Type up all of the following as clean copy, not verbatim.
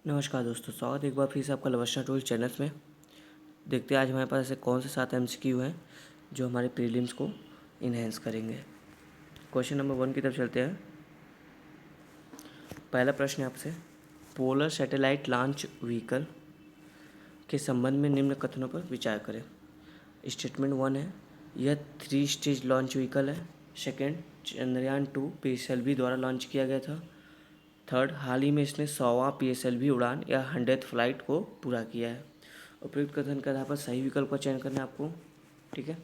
नमस्कार दोस्तों, स्वागत है एक बार फिर से आपका लवस्टर टूल चैनल में। देखते हैं आज हमारे पास ऐसे कौन से 7 MCQ हैं जो हमारे प्रीलिम्स को इन्हेंस करेंगे। क्वेश्चन नंबर 1 की तरफ चलते हैं। पहला प्रश्न है आपसे, पोलर सैटेलाइट लॉन्च व्हीकल के संबंध में निम्न कथनों पर विचार करें। स्टेटमेंट 1 है, यह 3 स्टेज लॉन्च व्हीकल है। सेकेंड, चंद्रयान 2 PSLV द्वारा लॉन्च किया गया था। थर्ड, हाल ही में इसने 100वां PSLV उड़ान या 100th फ्लाइट को पूरा किया है। उपयुक्त कथन के आधार पर सही विकल्प का चयन करना है आपको। ठीक है,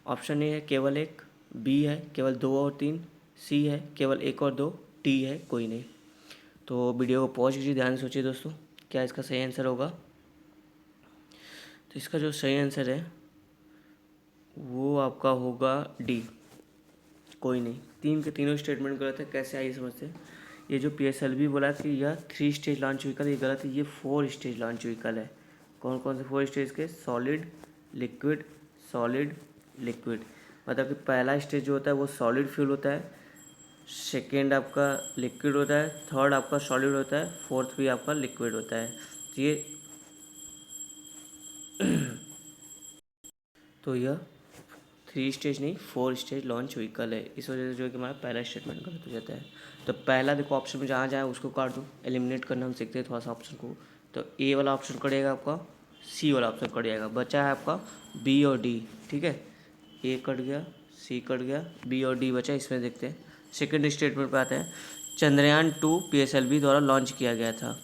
ऑप्शन ए है केवल 1, बी है केवल 2 और 3, सी है केवल 1 और 2, डी है कोई नहीं। तो वीडियो को पॉज कीजिए, ध्यान से सोचिए दोस्तों, क्या इसका सही आंसर होगा। तो इसका जो सही आंसर है वो आपका होगा डी, कोई नहीं। तीन के तीनों स्टेटमेंट गलत है, कैसे आइए समझते हैं। ये जो PSLV बोला कि यह 3 स्टेज लॉन्च व्हीकल, ये गलत है, ये 4 स्टेज लॉन्च व्हीकल है। कौन कौन से 4 स्टेज के? Solid, liquid, solid, liquid. मतलब कि पहला स्टेज जो होता है वो सॉलिड फ्यूल होता है, सेकेंड आपका लिक्विड होता है, थर्ड आपका सॉलिड होता है, फोर्थ भी आपका लिक्विड होता है। तो यह 3 स्टेज नहीं 4 स्टेज लॉन्च व्हीकल है। इस वजह से जो है कि हमारा पहला स्टेटमेंट गलत हो जाता है। तो पहला देखो ऑप्शन में जहाँ जाए उसको काट दो, एलिमिनेट करना हम सीखते हैं थोड़ा सा ऑप्शन को। तो ए वाला ऑप्शन कट जाएगा आपका, सी वाला ऑप्शन कट जाएगा, बचा है आपका बी और डी। ठीक है, ए कट गया, सी कट गया, बी और डी बचा। इसमें देखते हैं सेकेंड स्टेटमेंट पर आते हैं। चंद्रयान 2 PSLV द्वारा लॉन्च किया गया था।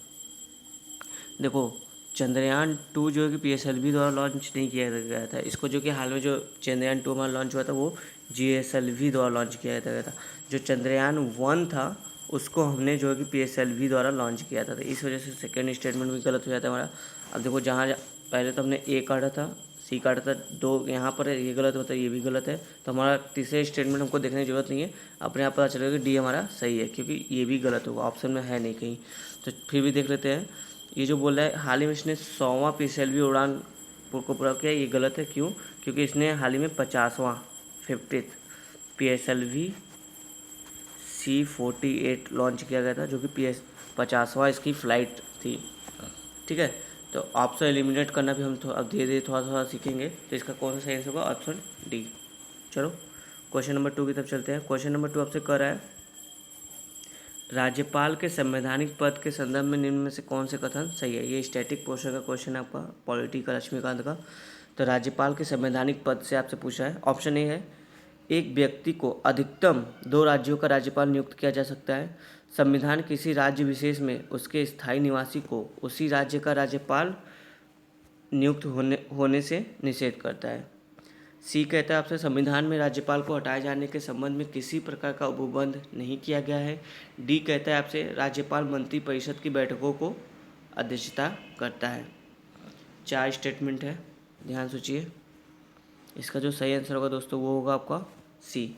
देखो चंद्रयान 2 जो है कि PSLV द्वारा लॉन्च नहीं किया गया था। इसको जो कि हाल में जो चंद्रयान 2 हमारा लॉन्च हुआ था वो GSLV द्वारा लॉन्च किया गया था। जो चंद्रयान 1 था उसको हमने जो है कि PSLV द्वारा लॉन्च किया था। तो इस वजह से सेकेंड स्टेटमेंट भी गलत हो जाता है हमारा। अब देखो जहाँ पहले तो हमने ए काटा था, सी काटा था, 2 यहाँ पर है, ये गलत होता है, ये भी गलत है। तो हमारा तीसरे स्टेटमेंट हमको देखने की जरूरत नहीं है, अपने आप पता चलेगा कि डी हमारा सही है, क्योंकि ये भी गलत होगा, ऑप्शन में है नहीं कहीं। तो फिर भी देख लेते हैं। ये जो बोल रहा है हाल ही में इसने 100वां PSLV उड़ान को पूरा किया, ये गलत है। क्यों? क्योंकि इसने हाल ही में 50वां 50th PSLV C48 लॉन्च किया गया था, जो कि 50वां इसकी फ़्लाइट थी। ठीक है, तो ऑप्शन एलिमिनेट करना भी हम अब धीरे धीरे थोड़ा थोड़ा सीखेंगे। तो इसका कौन सा आंसर होगा? Option D. चलो क्वेश्चन नंबर 2 की तरफ चलते हैं। क्वेश्चन नंबर 2 आपसे कर रहा है, राज्यपाल के संवैधानिक पद के संदर्भ में निम्न में से कौन से कथन सही है। ये स्टैटिक पोर्शन का क्वेश्चन है आपका, पॉलिटी का, लक्ष्मीकांत का। तो राज्यपाल के संवैधानिक पद से आपसे पूछा है। ऑप्शन ए है, एक व्यक्ति को अधिकतम 2 राज्यों का राज्यपाल नियुक्त किया जा सकता है। संविधान किसी राज्य विशेष में उसके स्थायी निवासी को उसी राज्य का राज्यपाल नियुक्त होने से निषेध करता है। सी कहता है आपसे, संविधान में राज्यपाल को हटाए जाने के संबंध में किसी प्रकार का उपबंध नहीं किया गया है। डी कहता है आपसे, राज्यपाल मंत्रिपरिषद की बैठकों को अध्यक्षता करता है। 4 स्टेटमेंट है, ध्यान सोचिए। इसका जो सही आंसर होगा दोस्तों वो होगा आपका सी।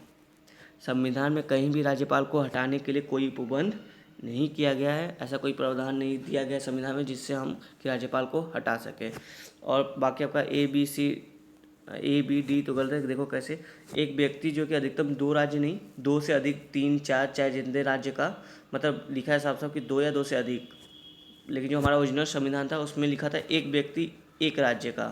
संविधान में कहीं भी राज्यपाल को हटाने के लिए कोई उपबंध नहीं किया गया है, ऐसा कोई प्रावधान नहीं दिया गया संविधान में जिससे हम कि राज्यपाल को हटा सकें। और बाकी आपका ए बी डी तो गलत है। देखो कैसे, एक व्यक्ति जो कि अधिकतम 2 राज्य नहीं, 2 से अधिक, 3 4 चाहे जितने राज्य का, मतलब लिखा है साफ साफ कि 2 या 2 से अधिक। लेकिन जो हमारा ओरिजिनल संविधान था उसमें लिखा था एक व्यक्ति एक राज्य का।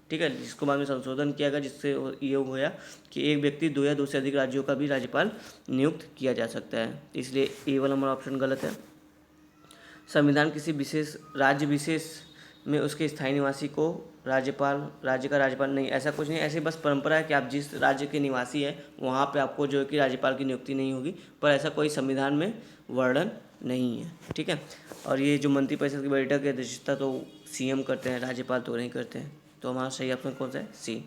ठीक है, जिसको बाद में संशोधन किया गया, जिससे ये हुआ कि एक व्यक्ति 2 या 2 से अधिक राज्यों का भी राज्यपाल नियुक्त किया जा सकता है। इसलिए ए वाला हमारा ऑप्शन गलत है। संविधान किसी विशेष राज्य विशेष में उसके स्थायी निवासी को राज्य का राज्यपाल नहीं, ऐसा कुछ नहीं। ऐसे बस परंपरा है कि आप जिस राज्य के निवासी है वहाँ पे आपको जो है कि राज्यपाल की नियुक्ति नहीं होगी, पर ऐसा कोई संविधान में वर्णन नहीं है। ठीक है, और ये जो मंत्रिपरिषद की बैठक की अध्यक्षता तो CM करते हैं, राज्यपाल तो नहीं करते हैं। तो हमारा सही ऑप्शन कौन सा है? सी।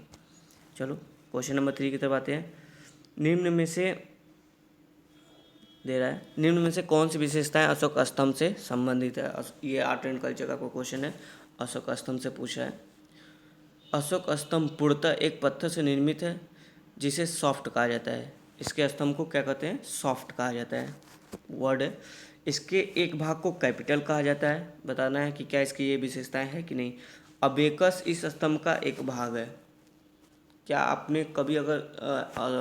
चलो क्वेश्चन नंबर 3 की तरफ आते हैं। निम्न में से दे रहा है, निम्न में से कौन सी विशेषताएं अशोक स्तंभ से संबंधित है। ये आर्ट एंड कल्चर का कोई क्वेश्चन है, अशोक स्तंभ से पूछा है। अशोक स्तंभ पूर्णतः एक पत्थर से निर्मित है जिसे सॉफ्ट कहा जाता है। इसके स्तंभ को क्या कहते हैं? सॉफ्ट कहा जाता है, वर्ड है। इसके एक भाग को कैपिटल कहा जाता है। बताना है कि क्या इसकी ये विशेषताएं है कि नहीं। अबेकस इस स्तंभ का एक भाग है। क्या आपने कभी अगर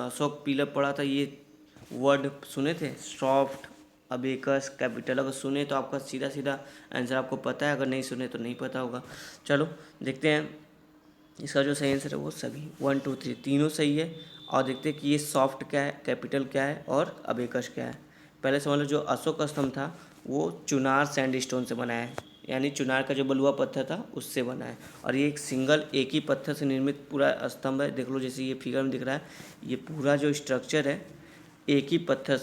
अशोक पिलर पढ़ा था, ये वर्ड सुने थे? Soft, abacus, capital. अगर सुने तो आपका सीधा सीधा आंसर आपको पता है, अगर नहीं सुने तो नहीं पता होगा। चलो देखते हैं इसका जो सही आंसर है वो सभी 1 2 3 तीनों सही है। और देखते हैं कि ये सॉफ्ट क्या है, कैपिटल क्या है और अबेकस क्या है। पहले समझ लो जो अशोक स्तंभ था वो चुनार सैंडस्टोन से बना है, यानी चुनार का जो बलुआ पत्थर था उससे बना है। और ये एक ही पत्थर से निर्मित पूरा स्तंभ है। देख लो जैसे ये फिगर में दिख रहा है, ये पूरा जो स्ट्रक्चर है एक ही पत्थर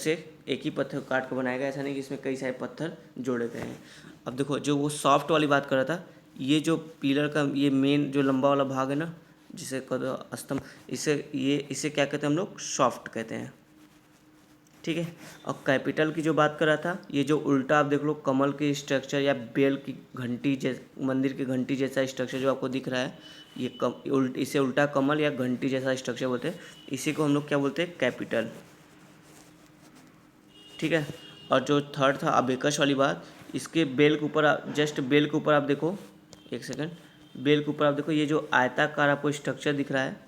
को काट कर बनाया गया। ऐसा नहीं कि इसमें कई सारे पत्थर जोड़े गए हैं। अब देखो जो वो सॉफ्ट वाली बात कर रहा था, ये जो पिलर का ये मेन जो लंबा वाला भाग है ना, जिसे कहते स्तंभ, इसे क्या कहते हैं हम लोग, सॉफ्ट कहते हैं। ठीक है। और कैपिटल की जो बात कर रहा था, ये जो उल्टा आप देख लो कमल की स्ट्रक्चर या बेल की घंटी जैसे मंदिर की घंटी जैसा स्ट्रक्चर जो आपको दिख रहा है, ये इसे उल्टा कमल या घंटी जैसा स्ट्रक्चर बोलते हैं। इसी को हम लोग क्या बोलते हैं, कैपिटल। ठीक है। और जो थर्ड था अबेकस वाली बात, इसके बेल के ऊपर जस्ट बेल के ऊपर आप देखो, एक सेकंड, बेल के ऊपर आप देखो, ये जो आयताकार आपको स्ट्रक्चर दिख रहा है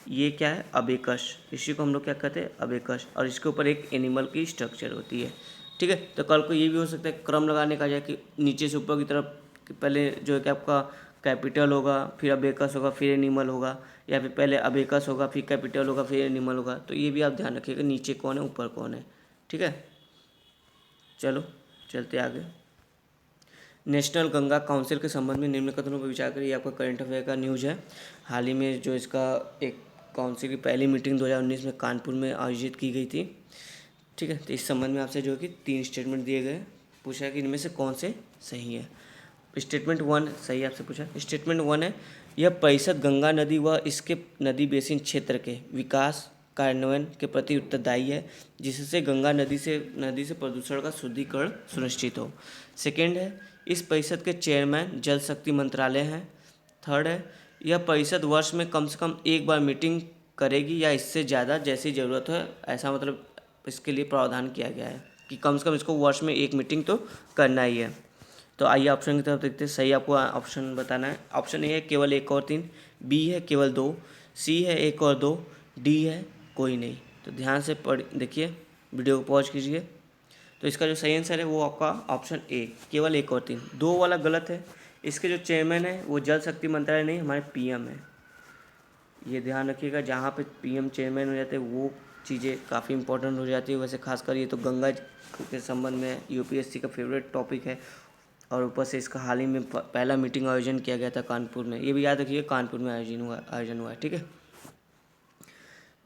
ये क्या है, अबेकस। इसी को हम लोग क्या कहते हैं, अबेकस। और इसके ऊपर एक एनिमल की स्ट्रक्चर होती है। ठीक है। तो कल को ये भी हो सकता है क्रम लगाने का, जाए कि नीचे से ऊपर की तरफ कि पहले जो है कि आपका कैपिटल होगा, फिर अबेकस होगा, फिर एनिमल होगा, या फिर पहले अबेकस होगा फिर कैपिटल होगा फिर एनिमल होगा। तो ये भी आप ध्यान रखिएगा नीचे कौन है ऊपर कौन है। ठीक है। चलो चलते आगे। नेशनल गंगा काउंसिल के संबंध में निम्न कथनों पर विचार करिए। आपका करंट अफेयर का न्यूज़ है। हाल ही में जो इसका एक काउंसिल की पहली मीटिंग 2019 में कानपुर में आयोजित की गई थी। ठीक है। तो इस संबंध में आपसे जो है कि 3 स्टेटमेंट दिए गए, पूछा है कि इनमें से कौन से सही है। स्टेटमेंट 1 सही आपसे पूछा। स्टेटमेंट 1 है, यह परिषद गंगा नदी व इसके नदी बेसिन क्षेत्र के विकास कार्यान्वयन के प्रति उत्तरदायी है, जिससे गंगा नदी से प्रदूषण का शुद्धिकरण सुनिश्चित हो। सेकेंड है, इस परिषद के चेयरमैन जल शक्ति मंत्रालय हैं। थर्ड है, यह परिषद वर्ष में कम से कम एक बार मीटिंग करेगी या इससे ज़्यादा जैसी ज़रूरत है। ऐसा मतलब इसके लिए प्रावधान किया गया है कि कम से कम इसको वर्ष में एक मीटिंग तो करना ही है। तो आइए ऑप्शन की तरफ देखते हैं। सही आपको ऑप्शन बताना है। ऑप्शन ए है केवल 1 और 3, बी है केवल 2, सी है 1 और 2, डी है कोई नहीं। तो ध्यान से पढ़ देखिए, वीडियो को पॉज कीजिए। तो इसका जो सही आंसर है वो आपका ऑप्शन ए, केवल 1 और 3। 2 वाला गलत है। इसके जो चेयरमैन है वो जल शक्ति मंत्रालय नहीं, हमारे पीएम है। ये ध्यान रखिएगा, जहाँ पे पीएम चेयरमैन हो जाते हैं वो चीज़ें काफ़ी इंपॉर्टेंट हो जाती है। वैसे खासकर ये तो गंगा के संबंध में यूपीएससी का फेवरेट टॉपिक है। और ऊपर से इसका हाल ही में पहला मीटिंग आयोजन किया गया था कानपुर में। ये भी याद रखिए कानपुर में आयोजन हुआ है। ठीक है।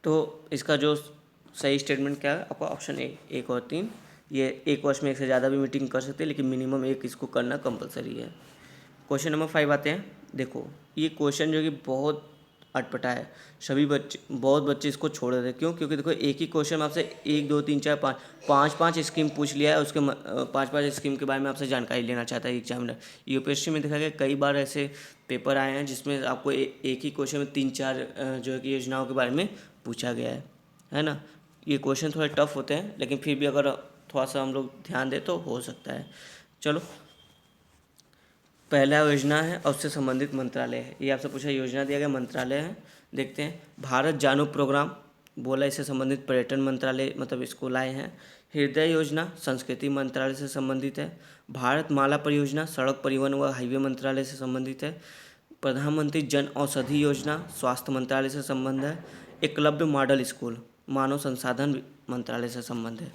तो इसका जो सही स्टेटमेंट क्या है आपका ऑप्शन ए, 1 और 3। ये एक वर्ष में एक से ज़्यादा भी मीटिंग कर सकते हैं, लेकिन मिनिमम एक इसको करना कंपलसरी है। क्वेश्चन नंबर 5 आते हैं। देखो ये क्वेश्चन जो कि बहुत अटपटा है, बहुत बच्चे इसको छोड़ देते हैं। क्यों? क्योंकि देखो एक ही क्वेश्चन में आपसे 1 2 3 4 5 स्कीम पूछ लिया है, उसके 5 स्कीम के बारे में आपसे जानकारी लेना चाहता है एग्जामिनर। यूपीएससी में देखा गया कई बार ऐसे पेपर आए हैं जिसमें आपको एक ही क्वेश्चन में 3 4 जो है कि योजनाओं के बारे में पूछा गया है ना। ये क्वेश्चन थोड़े टफ होते हैं, लेकिन फिर भी अगर थोड़ा सा हम लोग ध्यान दें तो हो सकता है। चलो, पहला योजना है और उससे संबंधित मंत्रालय है। ये आपसे पूछा, योजना दिया गया, मंत्रालय है। देखते हैं। भारत जानू प्रोग्राम बोला, इससे संबंधित पर्यटन मंत्रालय मतलब इसको लाए हैं। हृदय योजना संस्कृति मंत्रालय से संबंधित है। भारत माला परियोजना सड़क परिवहन व हाईवे मंत्रालय से संबंधित है। प्रधानमंत्री जन औषधि योजना स्वास्थ्य मंत्रालय से संबंध है। एकलव्य मॉडल स्कूल मानव संसाधन मंत्रालय से संबंध है।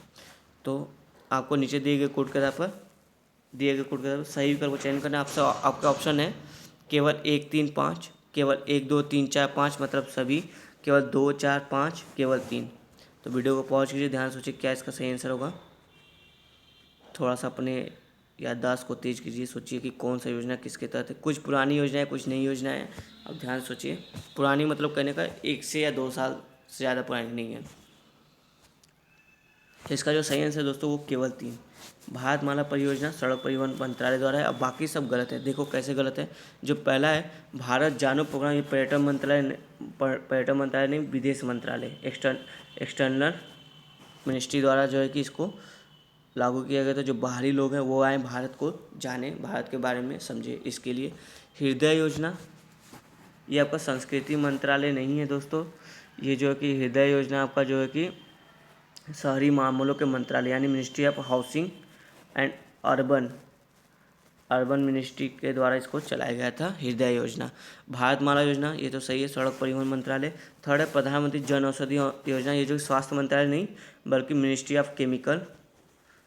तो आपको नीचे दिए गए कोड के सही विकल्प को चयन करना। आपका ऑप्शन है केवल 1 3 5, केवल 1 2 3 4 5 मतलब सभी, केवल 2 4 5, केवल 3। तो वीडियो को पॉज कीजिए, ध्यान सोचिए क्या इसका सही आंसर होगा। थोड़ा सा अपने याददाश्त को तेज कीजिए, सोचिए कि कौन सा योजना किसके तहत है। कुछ पुरानी योजनाएं, कुछ नई योजनाएं। अब ध्यान सोचिए, पुरानी मतलब कहने का 1 से या 2 साल से ज़्यादा पुरानी नहीं है। तो इसका जो सही आंसर है दोस्तों वो केवल 3, भारतमाला परियोजना सड़क परिवहन मंत्रालय द्वारा है। अब बाकी सब गलत है। देखो कैसे गलत है। जो पहला है भारत जानू प्रोग्राम, ये पर्यटन मंत्रालय नहीं, विदेश मंत्रालय एक्सटर्नल मिनिस्ट्री द्वारा जो है कि इसको लागू किया गया था। जो बाहरी लोग हैं वो आए भारत को जाने, भारत के बारे में समझे, इसके लिए। हृदय योजना ये आपका संस्कृति मंत्रालय नहीं है दोस्तों। ये जो है कि हृदय योजना आपका जो है कि शहरी मामलों के मंत्रालय यानी ministry of housing and urban urban ministry के द्वारा इसको चलाया गया था। हृदय योजना, भारतमाला योजना, ये तो सही है, सड़क परिवहन मंत्रालय। थर्ड है प्रधानमंत्री जन औषधि योजना, ये जो स्वास्थ्य मंत्रालय नहीं बल्कि ministry of chemical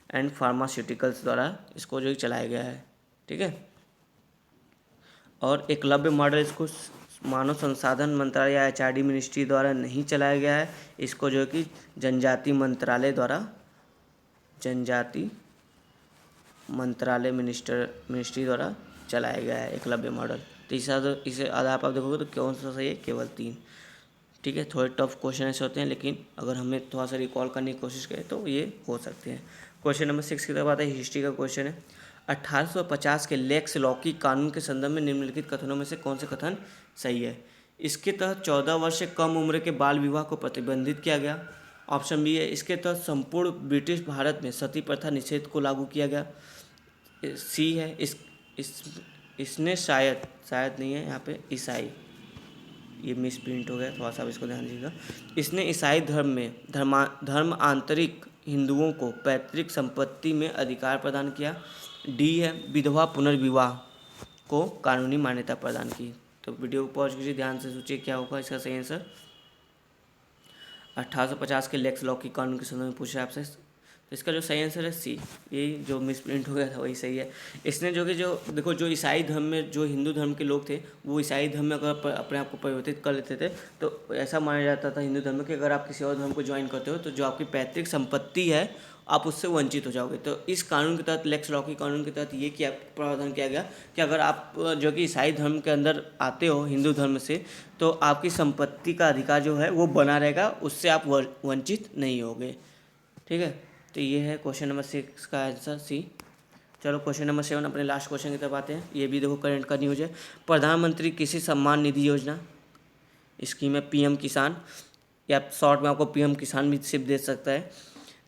and pharmaceuticals द्वारा इसको जो चलाया गया है। ठीक है। और एकलव्य मॉडल इसको मानव संसाधन मंत्रालय या HRD मिनिस्ट्री द्वारा नहीं चलाया गया है, इसको जो कि जनजाति मंत्रालय मिनिस्ट्री द्वारा चलाया गया है एकलव्य मॉडल। तो इसे आधार पर आप देखोगे तो कौन सा सही है, केवल 3। ठीक है, थोड़े टफ क्वेश्चन ऐसे होते हैं, लेकिन अगर हमें थोड़ा सा रिकॉल करने की कोशिश करें तो ये हो सकते हैं। क्वेश्चन नंबर 6 की तरफ आता है, हिस्ट्री का क्वेश्चन है। 1850 के लेक्स लॉकी कानून के संदर्भ में निम्नलिखित कथनों में से कौन से कथन सही है? इसके तहत 14 वर्ष से कम उम्र के बाल विवाह को प्रतिबंधित किया गया। ऑप्शन बी है, इसके तहत संपूर्ण ब्रिटिश भारत में सती प्रथा निषेध को लागू किया गया। सी है, इसने शायद नहीं है यहाँ पे, ईसाई, ये मिस प्रिंट हो गया, थोड़ा सा इसको ध्यान दीजिएगा। इसने ईसाई धर्म में धर्मांतरित हिंदुओं को पैतृक संपत्ति में अधिकार प्रदान किया। डी है, विधवा पुनर्विवाह को कानूनी मान्यता प्रदान की। तो वीडियो को पॉज कीजिए, ध्यान से सोचिए क्या होगा इसका सही आंसर। 1850 के लेक्स लॉकी कानून के संदर्भ में पूछा आपसे, तो इसका जो सही आंसर है सी। यही जो मिस प्रिंट हो गया था वही सही है। इसने जो देखो, जो ईसाई धर्म में जो हिंदू धर्म के लोग थे, वो ईसाई धर्म में अगर अपने आप को परिवर्तित कर लेते थे तो ऐसा माना जाता था हिंदू धर्म में कि अगर आप किसी और धर्म को ज्वाइन करते हो तो जो आपकी पैतृक संपत्ति है आप उससे वंचित हो जाओगे। तो इस कानून के तहत, लेक्स लॉकी कानून के तहत ये प्रावधान किया गया कि अगर आप जो कि ईसाई धर्म के अंदर आते हो हिंदू धर्म से, तो आपकी संपत्ति का अधिकार जो है वो बना रहेगा, उससे आप वंचित नहीं होगे। ठीक है, तो ये है क्वेश्चन नंबर 6 का आंसर सी। चलो क्वेश्चन नंबर 7 अपने लास्ट क्वेश्चन की तरफ आते हैं। ये भी देखो करंट का न्यूज है। प्रधानमंत्री कृषि सम्मान निधि योजना स्कीम है, PM किसान, या शॉर्ट में आपको PM किसान भी सिर्फ दे सकता है,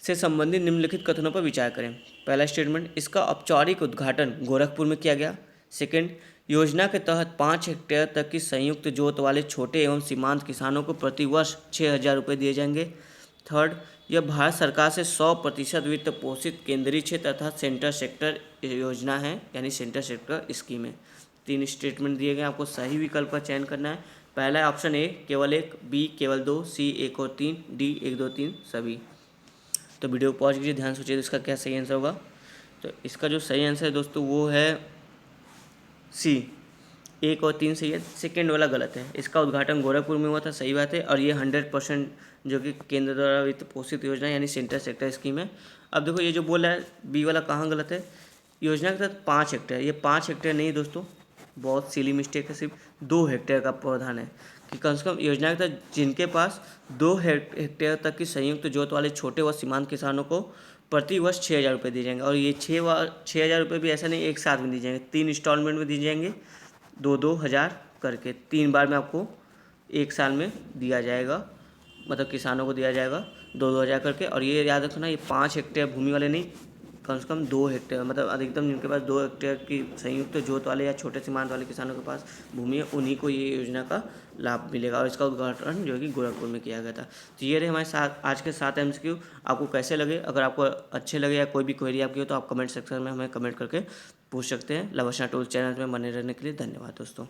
से संबंधित निम्नलिखित कथनों पर विचार करें। पहला स्टेटमेंट, इसका औपचारिक उद्घाटन गोरखपुर में किया गया। सेकेंड, योजना के तहत 5 हेक्टेयर तक की संयुक्त जोत वाले छोटे एवं सीमांत किसानों को प्रति वर्ष 6,000 रुपये दिए जाएंगे। थर्ड, यह भारत सरकार से 100% वित्त पोषित केंद्रीय क्षेत्र तथा सेंटर सेक्टर योजना है, यानी सेंटर सेक्टर स्कीम है। 3 स्टेटमेंट दिए गए, आपको सही विकल्प का चयन करना है। पहला है ऑप्शन ए केवल 1, बी केवल 2, सी 1 और 3, डी 1, 2, 3 सभी। तो वीडियो को पॉज कीजिए, ध्यान सोचिए इसका क्या सही आंसर होगा। तो इसका जो सही आंसर है दोस्तों वो है सी, 1 और 3 सही है, सेकेंड वाला गलत है। इसका उद्घाटन गोरखपुर में हुआ था, सही बात है, और ये 100% जो कि केंद्र द्वारा वित्त पोषित योजना यानी सेंटर सेक्टर स्कीम है। अब देखो ये जो बोल रहा है बी वाला कहाँ गलत है। योजना के तहत 5 हेक्टेयर, ये 5 हेक्टेयर नहीं दोस्तों, बहुत सिली मिस्टेक है, सिर्फ 2 हेक्टेयर का प्रावधान है कि कम से कम योजना के तहत जिनके पास 2 हेक्टेयर तक की संयुक्त जोत वाले छोटे व सीमांत किसानों को प्रति वर्ष 6,000 रुपये दिए जाएंगे। और ये 6,000 रुपये भी ऐसा नहीं एक साथ में दिए जाएंगे, 3 इंस्टॉलमेंट में दिए जाएंगे, 2-2 हज़ार करके 3 बार में आपको एक साल में दिया जाएगा, मतलब किसानों को दिया जाएगा 2-2 हज़ार करके। और ये याद रखना, ये 5 हेक्टेयर भूमि वाले नहीं, कम से कम 2 हेक्टेयर, मतलब अधिकतम जिनके पास 2 हेक्टेयर की संयुक्त जोत वाले या छोटे सीमांत वाले किसानों के पास भूमि है, उन्हीं को ये योजना का लाभ मिलेगा। और इसका उद्घाटन जो है कि गोरखपुर में किया गया था। तो ये रहे हमारे साथ आज के 7 MCQ। आपको कैसे लगे? अगर आपको अच्छे लगे या कोई भी क्वेरी आपकी हो तो आप कमेंट सेक्शन में हमें कमेंट करके पूछ सकते हैं। लवशना टूल्स चैनल में बने रहने के लिए धन्यवाद दोस्तों।